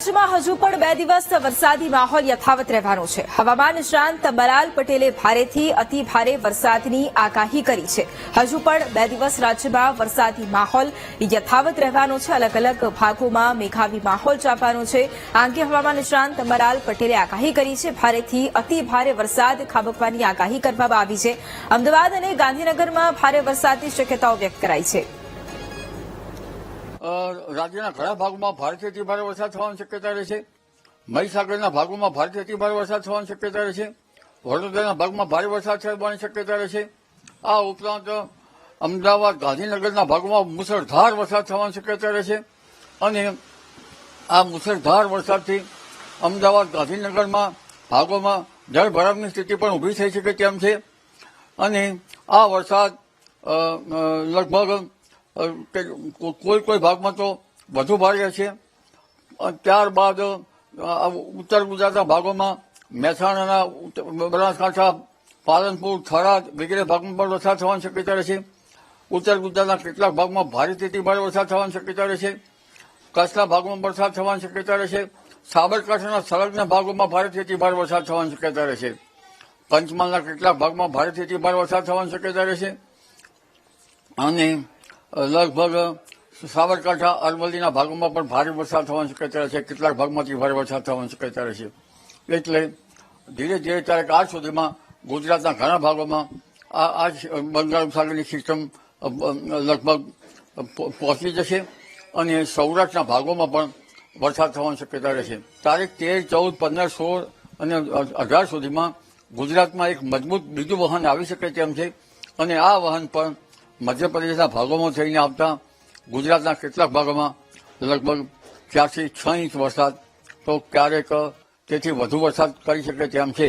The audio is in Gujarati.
રાજ્યમાં હજુ પણ 2 દિવસ વરસાદી માહોલ યથાવત રહેવાનો છે। હવામાન નિષ્ણાંત બલાલ પટેલે ભારેથી અતિ ભારે વરસાદની આગાહી કરી છે। હજુ પણ 2 દિવસ રાજ્યમાં વરસાદી માહોલ યથાવત રહેવાનો છે। અલગ અલગ ભાગોમાં મેઘાવી માહોલ ચાપવાનો છે। આ અંગે હવામાન નિષ્ણાંત બલાલ પટેલે આગાહી કરી છે। ભારેથી અતિ ભારે વરસાદ ખાબકવાની આગાહી કરવામાં આવી છે। અમદાવાદ અને ગાંધીનગરમાં ભારે વરસાદની શક્યતાઓ વ્યક્ત કરાઈ છે। રાજ્યના ઘણા ભાગોમાં ભારેથી અતિ ભારે વરસાદ થવાની શક્યતા રહેશે। મહીસાગરના ભાગોમાં ભારેથી અતિ ભારે વરસાદ થવાની શક્યતા રહેશે। વડોદરાના ભાગમાં ભારે વરસાદ થવાની શક્યતા રહેશે। આ ઉપરાંત અમદાવાદ ગાંધીનગરના ભાગોમાં મુસળધાર વરસાદ થવાની શક્યતા રહેશે અને આ મુસળધાર વરસાદથી અમદાવાદ ગાંધીનગરમાં ભાગોમાં જળભરાવની સ્થિતિ પણ ઊભી થઈ શકે તેમ છે અને આ વરસાદ લગભગ કોઈ ભાગમાં તો વધુ ભારે હશે। ત્યારબાદ ઉત્તર ગુજરાતના ભાગોમાં મહેસાણાના બનાસકાંઠા પાલનપુર થરાદ વગેરે ભાગમાં પણ વરસાદ થવાની શક્યતા રહેશે। ઉત્તર ગુજરાતના કેટલાક ભાગમાં ભારેથી અતિ ભારે વરસાદ થવાની શક્યતા રહેશે। કચ્છના ભાગમાં વરસાદ થવાની શક્યતા રહેશે। સાબરકાંઠાના સંલગ્ન ભાગોમાં ભારેથી અતિ ભારે વરસાદ થવાની શક્યતા રહેશે। પંચમહાલના કેટલાક ભાગમાં ભારેથી અતિ ભારે વરસાદ થવાની શક્યતા રહેશે અને લગભગ સાબરકાંઠા અરવલ્લીના ભાગોમાં પણ ભારે વરસાદ થવાની શક્યતા રહેશે। કેટલાક ભાગમાંથી ભારે વરસાદ થવાની શક્યતા રહેશે। એટલે ધીરે ધીરે તારીખ 8 સુધીમાં ગુજરાતના ઘણા ભાગોમાં આ બંગાળ ઉપસાગરની સિસ્ટમ લગભગ પહોંચી જશે અને સૌરાષ્ટ્રના ભાગોમાં પણ વરસાદ થવાની શક્યતા રહેશે। તારીખ 13, 14, 15, 16 અને 18 સુધીમાં ગુજરાતમાં એક મજબૂત બીજું વહન આવી શકે તેમ છે અને આ વહન પણ મધ્યપ્રદેશના ભાગોમાં થઈને આવતા ગુજરાતના કેટલાક ભાગોમાં લગભગ 4 થી 6 ઇંચ વરસાદ તો ક્યારેક તેથી વધુ વરસાદ કરી શકે તેમ છે।